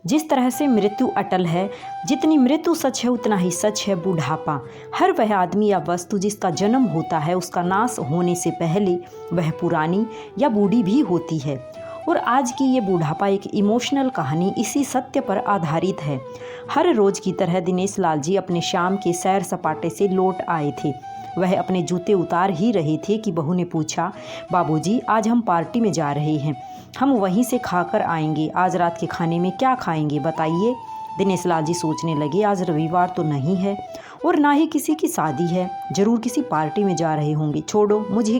जिस तरह से मृत्यु अटल है, जितनी मृत्यु सच है उतना ही सच है बुढ़ापा। हर वह आदमी या वस्तु जिसका जन्म होता है, उसका नाश होने से पहले वह पुरानी या बूढ़ी भी होती है। और आज की ये बुढ़ापा एक इमोशनल कहानी इसी सत्य पर आधारित है। हर रोज़ की तरह दिनेश लाल जी अपने शाम के सैर सपाटे से लौट आए थे। वह अपने जूते उतार ही रहे थे कि बहू ने पूछा, बाबूजी आज हम पार्टी में जा रहे हैं, हम वहीं से खाकर आएंगे। आज रात के खाने में क्या खाएंगे बताइए। दिनेश लाल जी सोचने लगे, आज रविवार तो नहीं है और ना ही किसी की शादी है, ज़रूर किसी पार्टी में जा रहे होंगे। छोड़ो, मुझे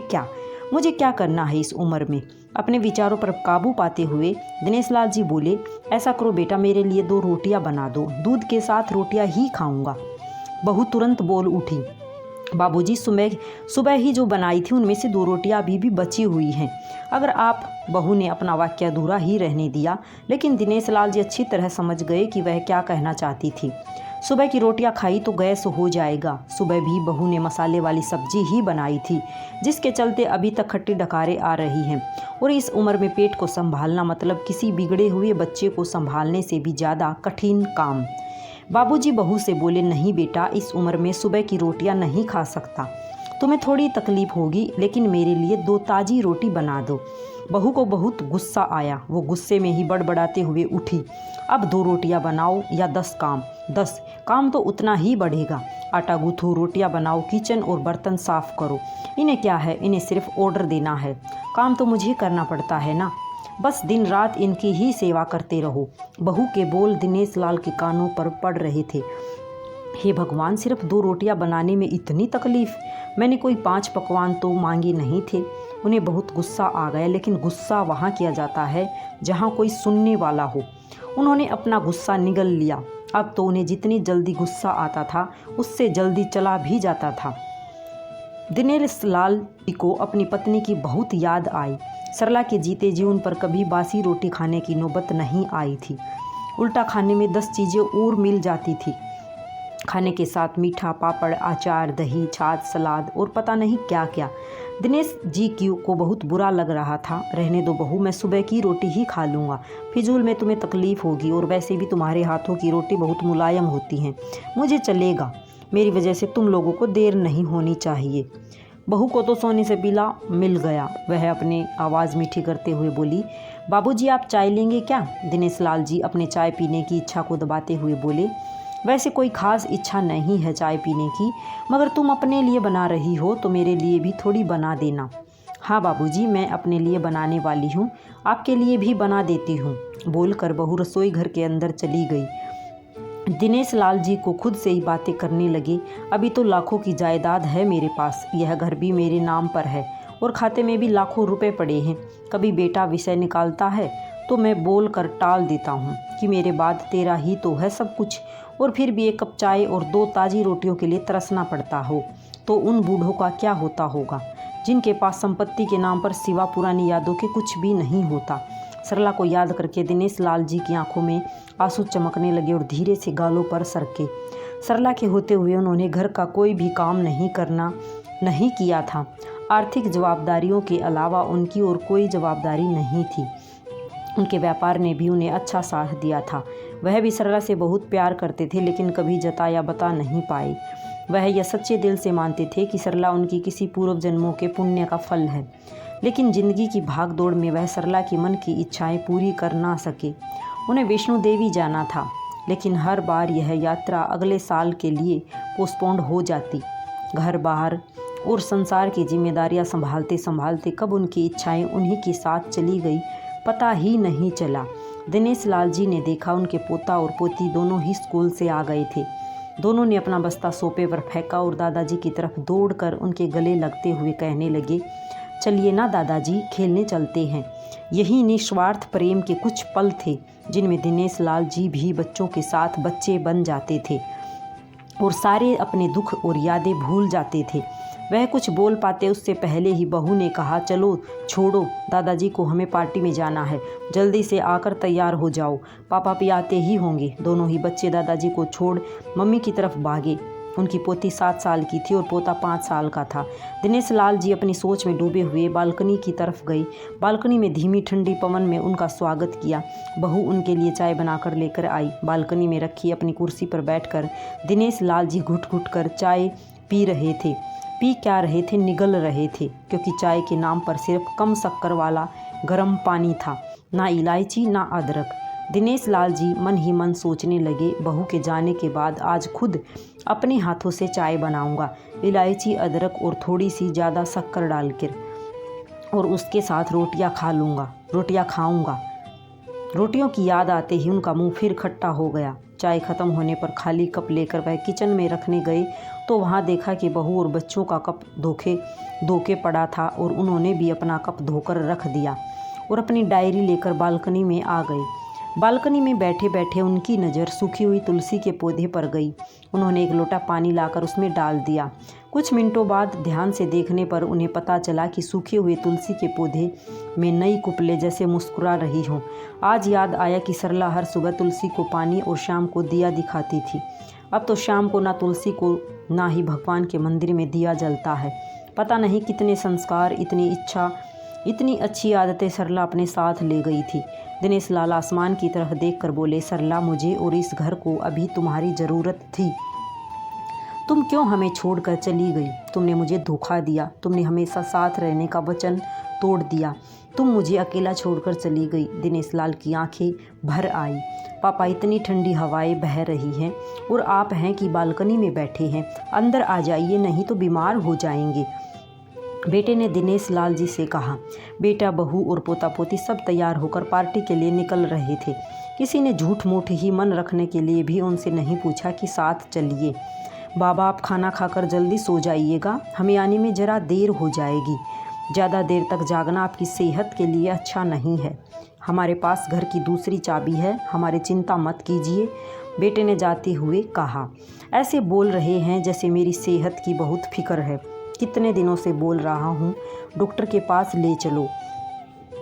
क्या करना है इस उम्र में। अपने विचारों पर काबू पाते हुए दिनेश लाल जी बोले, ऐसा करो बेटा, मेरे लिए 2 रोटियां बना दो, दूध के साथ रोटियां ही खाऊंगा। बहू तुरंत बोल उठी, बाबूजी सुबह ही जो बनाई थी उनमें से 2 रोटियां अभी भी बची हुई हैं। अगर आप, बहू ने अपना वाक्य अधूरा ही रहने दिया, लेकिन दिनेश लाल जी अच्छी तरह समझ गए कि वह क्या कहना चाहती थी। सुबह की रोटियां खाई तो गैस हो जाएगा। सुबह भी बहू ने मसाले वाली सब्जी ही बनाई थी, जिसके चलते अभी तक खट्टी डकारें आ रही हैं। और इस उम्र में पेट को संभालना मतलब किसी बिगड़े हुए बच्चे को संभालने से भी ज़्यादा कठिन काम। बाबूजी बहू से बोले, नहीं बेटा, इस उम्र में सुबह की रोटियां नहीं खा सकता, तुम्हें थोड़ी तकलीफ होगी, लेकिन मेरे लिए 2 ताज़ी रोटी बना दो। बहू को बहुत गुस्सा आया। वो गुस्से में ही बड़बड़ाते हुए उठी, अब 2 रोटियां बनाओ या 10 काम। 10 काम तो उतना ही बढ़ेगा। आटा गूँथो, रोटियां बनाओ, किचन और बर्तन साफ करो। इन्हें क्या है, इन्हें सिर्फ ऑर्डर देना है, काम तो मुझे करना पड़ता है ना। बस दिन रात इनकी ही सेवा करते रहो। बहू के बोल दिनेश लाल के कानों पर पड़ रहे थे। हे भगवान, सिर्फ 2 रोटियां बनाने में इतनी तकलीफ। मैंने कोई 5 पकवान तो मांगे नहीं थे। उन्हें बहुत गुस्सा आ गया, लेकिन गुस्सा वहाँ किया जाता है जहाँ कोई सुनने वाला हो। उन्होंने अपना गुस्सा निगल लिया। अब तो उन्हें जितनी जल्दी गुस्सा आता था, उससे जल्दी चला भी जाता था। दिनेश लाल जी को अपनी पत्नी की बहुत याद आई। सरला के जीते जी उन पर कभी बासी रोटी खाने की नौबत नहीं आई थी। उल्टा खाने में 10 चीज़ें और मिल जाती थी। खाने के साथ मीठा, पापड़, अचार, दही, छाछ, सलाद और पता नहीं क्या क्या। दिनेश जी को बहुत बुरा लग रहा था। रहने दो बहू, मैं सुबह की रोटी ही खा लूँगा, फिजूल में तुम्हें तकलीफ़ होगी, और वैसे भी तुम्हारे हाथों की रोटी बहुत मुलायम होती हैं, मुझे चलेगा। मेरी वजह से तुम लोगों को देर नहीं होनी चाहिए। बहू को तो सोने से पीला मिल गया। वह अपनी आवाज़ मीठी करते हुए बोली, बाबूजी आप चाय लेंगे क्या? दिनेश लाल जी अपने चाय पीने की इच्छा को दबाते हुए बोले, वैसे कोई ख़ास इच्छा नहीं है चाय पीने की, मगर तुम अपने लिए बना रही हो तो मेरे लिए भी थोड़ी बना देना। हाँ बाबूजी, मैं अपने लिए बनाने वाली हूँ, आपके लिए भी बना देती हूँ, बोलकर बहू रसोई घर के अंदर चली गई। दिनेश लाल जी को खुद से ही बातें करने लगे, अभी तो लाखों की जायदाद है मेरे पास, यह घर भी मेरे नाम पर है और खाते में भी लाखों रुपए पड़े हैं। कभी बेटा विषय निकालता है तो मैं बोल कर टाल देता हूँ कि मेरे बाद तेरा ही तो है सब कुछ, और फिर भी 1 कप चाय और 2 ताज़ी रोटियों के लिए तरसना पड़ता हो तो उन बूढ़ों का क्या होता होगा, जिनके पास संपत्ति के नाम पर सिवा पुरानी यादों के कुछ भी नहीं होता। सरला को याद करके दिनेश लाल जी की आंखों में आंसू चमकने लगे और धीरे से गालों पर सरके। सरला के होते हुए उन्होंने घर का कोई भी काम नहीं किया था। आर्थिक जवाबदारियों के अलावा उनकी और कोई जवाबदारी नहीं थी। उनके व्यापार ने भी उन्हें अच्छा साथ दिया था। वह भी सरला से बहुत प्यार करते थे, लेकिन कभी जता या बता नहीं पाए। वह यह सच्चे दिल से मानते थे कि सरला उनकी किसी पूर्व जन्मों के पुण्य का फल है, लेकिन जिंदगी की भाग दौड़ में वह सरला की मन की इच्छाएं पूरी कर ना सके। उन्हें वैष्णो देवी जाना था, लेकिन हर बार यह यात्रा अगले साल के लिए पोस्टपोन्ड हो जाती। घर बाहर और संसार की जिम्मेदारियां संभालते संभालते कब उनकी इच्छाएं उन्हीं के साथ चली गई, पता ही नहीं चला। दिनेश लाल जी ने देखा उनके पोता और पोती दोनों ही स्कूल से आ गए थे। दोनों ने अपना बस्ता सोफे पर फेंका और दादाजी की तरफ दौड़कर उनके गले लगते हुए कहने लगे, चलिए ना दादाजी, खेलने चलते हैं। यही निस्वार्थ प्रेम के कुछ पल थे जिनमें दिनेश लाल जी भी बच्चों के साथ बच्चे बन जाते थे और सारे अपने दुख और यादें भूल जाते थे। वह कुछ बोल पाते उससे पहले ही बहू ने कहा, चलो छोड़ो दादाजी को, हमें पार्टी में जाना है, जल्दी से आकर तैयार हो जाओ, पापा भी आते ही होंगे। दोनों ही बच्चे दादाजी को छोड़ मम्मी की तरफ भागे। उनकी पोती 7 साल की थी और पोता 5 साल का था। दिनेश लाल जी अपनी सोच में डूबे हुए बालकनी की तरफ गई। बालकनी में धीमी ठंडी पवन में उनका स्वागत किया। बहू उनके लिए चाय बनाकर लेकर आई। बालकनी में रखी अपनी कुर्सी पर बैठकर दिनेश लाल जी घुट घुट कर चाय पी रहे थे। पी क्या रहे थे, निगल रहे थे, क्योंकि चाय के नाम पर सिर्फ कम शक्कर वाला गर्म पानी था, ना इलायची ना अदरक। दिनेश लाल जी मन ही मन सोचने लगे, बहू के जाने के बाद आज खुद अपने हाथों से चाय बनाऊंगा, इलायची अदरक और थोड़ी सी ज़्यादा शक्कर डालकर, और उसके साथ रोटियां खाऊंगा। रोटियों की याद आते ही उनका मुंह फिर खट्टा हो गया। चाय खत्म होने पर खाली कप लेकर वह किचन में रखने गए तो वहां देखा कि बहू और बच्चों का कप धोके पड़ा था और उन्होंने भी अपना कप धोकर रख दिया और अपनी डायरी लेकर बालकनी में आ गए। बालकनी में बैठे बैठे उनकी नज़र सूखी हुई तुलसी के पौधे पर गई। उन्होंने एक लोटा पानी लाकर उसमें डाल दिया। कुछ मिनटों बाद ध्यान से देखने पर उन्हें पता चला कि सूखे हुए तुलसी के पौधे में नई कुपले जैसे मुस्कुरा रही हों। आज याद आया कि सरला हर सुबह तुलसी को पानी और शाम को दिया दिखाती थी। अब तो शाम को ना तुलसी को ना ही भगवान के मंदिर में दिया जलता है। पता नहीं कितने संस्कार, इतनी अच्छी आदतें सरला अपने साथ ले गई थी। दिनेश लाल आसमान की तरफ देखकर बोले, सरला, मुझे और इस घर को अभी तुम्हारी ज़रूरत थी। तुम क्यों हमें छोड़कर चली गई? तुमने मुझे धोखा दिया। तुमने हमेशा साथ रहने का वचन तोड़ दिया। तुम मुझे अकेला छोड़कर चली गई। दिनेश लाल की आंखें भर आई। पापा, इतनी ठंडी हवाएं बह रही हैं और आप हैं कि बालकनी में बैठे हैं। अंदर आ जाइए, नहीं तो बीमार हो जाएंगे। बेटे ने दिनेश लाल जी से कहा। बेटा, बहू और पोता पोती सब तैयार होकर पार्टी के लिए निकल रहे थे। किसी ने झूठ मूठ ही मन रखने के लिए भी उनसे नहीं पूछा कि साथ चलिए। बाबा, आप खाना खाकर जल्दी सो जाइएगा, हमें आने में ज़रा देर हो जाएगी। ज़्यादा देर तक जागना आपकी सेहत के लिए अच्छा नहीं है। हमारे पास घर की दूसरी चाबी है, हमारी चिंता मत कीजिए, बेटे ने जाते हुए कहा। ऐसे बोल रहे हैं जैसे मेरी सेहत की बहुत फिक्र है। कितने दिनों से बोल रहा हूँ, डॉक्टर के पास ले चलो,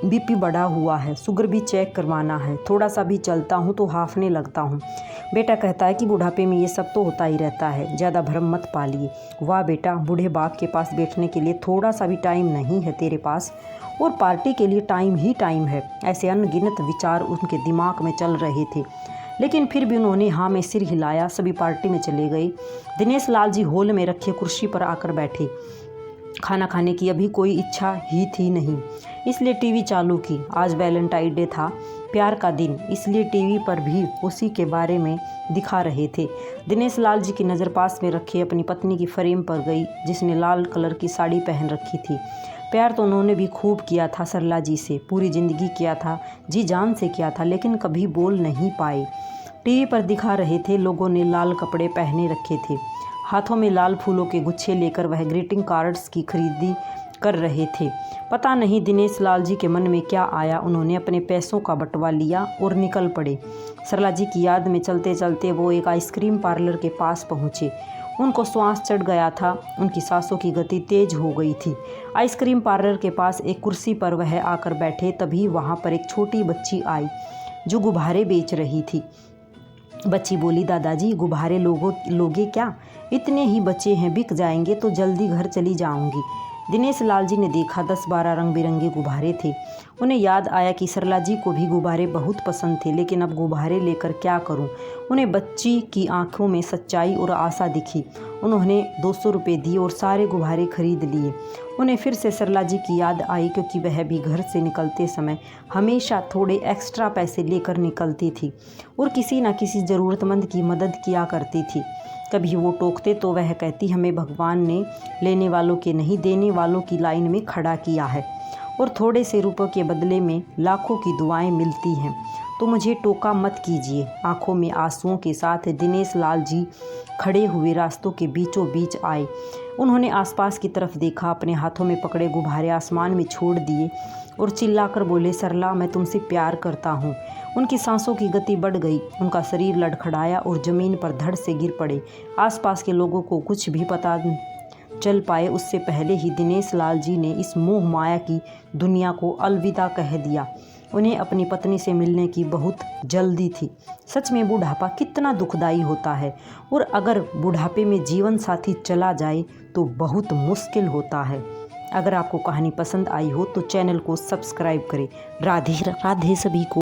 बीपी बढ़ा हुआ है, शुगर भी चेक करवाना है। थोड़ा सा भी चलता हूँ तो हांफने लगता हूँ। बेटा कहता है कि बुढ़ापे में ये सब तो होता ही रहता है, ज़्यादा भ्रम मत पालिए। वाह बेटा, बूढ़े बाप के पास बैठने के लिए थोड़ा सा भी टाइम नहीं है तेरे पास, और पार्टी के लिए टाइम ही टाइम है। ऐसे अनगिनत विचार उनके दिमाग में चल रहे थे, लेकिन फिर भी उन्होंने हाँ में सिर हिलाया। सभी पार्टी में चले गए। दिनेश लाल जी हॉल में रखे कुर्सी पर आकर बैठे। खाना खाने की अभी कोई इच्छा ही थी नहीं, इसलिए टीवी चालू की। आज वैलेंटाइन डे था, प्यार का दिन, इसलिए टीवी पर भी उसी के बारे में दिखा रहे थे। दिनेश लाल जी की नज़र पास में रखे अपनी पत्नी की फ्रेम पर गई, जिसने लाल कलर की साड़ी पहन रखी थी। प्यार तो उन्होंने भी खूब किया था सरला जी से, पूरी ज़िंदगी किया था, जी जान से किया था, लेकिन कभी बोल नहीं पाए। टीवी पर दिखा रहे थे, लोगों ने लाल कपड़े पहने रखे थे, हाथों में लाल फूलों के गुच्छे लेकर वह ग्रीटिंग कार्ड्स की खरीदी कर रहे थे। पता नहीं दिनेश लाल जी के मन में क्या आया, उन्होंने अपने पैसों का बंटवा लिया और निकल पड़े। सरला जी की याद में चलते चलते वो एक आइसक्रीम पार्लर के पास पहुँचे। उनको श्वास चढ़ गया था, उनकी सांसों की गति तेज हो गई थी। आइसक्रीम पार्लर के पास एक कुर्सी पर वह आकर बैठे, तभी वहाँ पर एक छोटी बच्ची आई जो गुब्बारे बेच रही थी। बच्ची बोली, दादाजी गुब्बारे लोगे क्या? इतने ही बच्चे हैं, बिक जाएंगे तो जल्दी घर चली जाऊंगी। दिनेश लाल जी ने देखा 10-12 रंग बिरंगे गुब्बारे थे। उन्हें याद आया कि सरला जी को भी गुब्बारे बहुत पसंद थे, लेकिन अब गुब्बारे लेकर क्या करूं? उन्हें बच्ची की आंखों में सच्चाई और आशा दिखी। उन्होंने 200 रुपये दिए और सारे गुब्बारे खरीद लिए। उन्हें फिर से सरला जी की याद आई, क्योंकि वह भी घर से निकलते समय हमेशा थोड़े एक्स्ट्रा पैसे लेकर निकलती थी और किसी न किसी ज़रूरतमंद की मदद किया करती थी। कभी वो टोकते तो वह कहती, हमें भगवान ने लेने वालों के नहीं, देने वालों की लाइन में खड़ा किया है, और थोड़े से रुपयों के बदले में लाखों की दुआएं मिलती हैं, तो मुझे टोका मत कीजिए। आंखों में आंसुओं के साथ दिनेश लाल जी खड़े हुए रास्तों के बीचों बीच आए। उन्होंने आसपास की तरफ देखा, अपने हाथों में पकड़े गुब्बारे आसमान में छोड़ दिए और चिल्लाकर बोले, सरला, मैं तुमसे प्यार करता हूँ। उनकी सांसों की गति बढ़ गई, उनका शरीर लड़खड़ाया और ज़मीन पर धड़ से गिर पड़े। आसपास के लोगों को कुछ भी पता चल पाए उससे पहले ही दिनेश लाल जी ने इस मोह माया की दुनिया को अलविदा कह दिया। उन्हें अपनी पत्नी से मिलने की बहुत जल्दी थी। सच में बुढ़ापा कितना दुखदाई होता है, और अगर बुढ़ापे में जीवन साथी चला जाए तो बहुत मुश्किल होता है। अगर आपको कहानी पसंद आई हो तो चैनल को सब्सक्राइब करें। राधे राधे सभी को।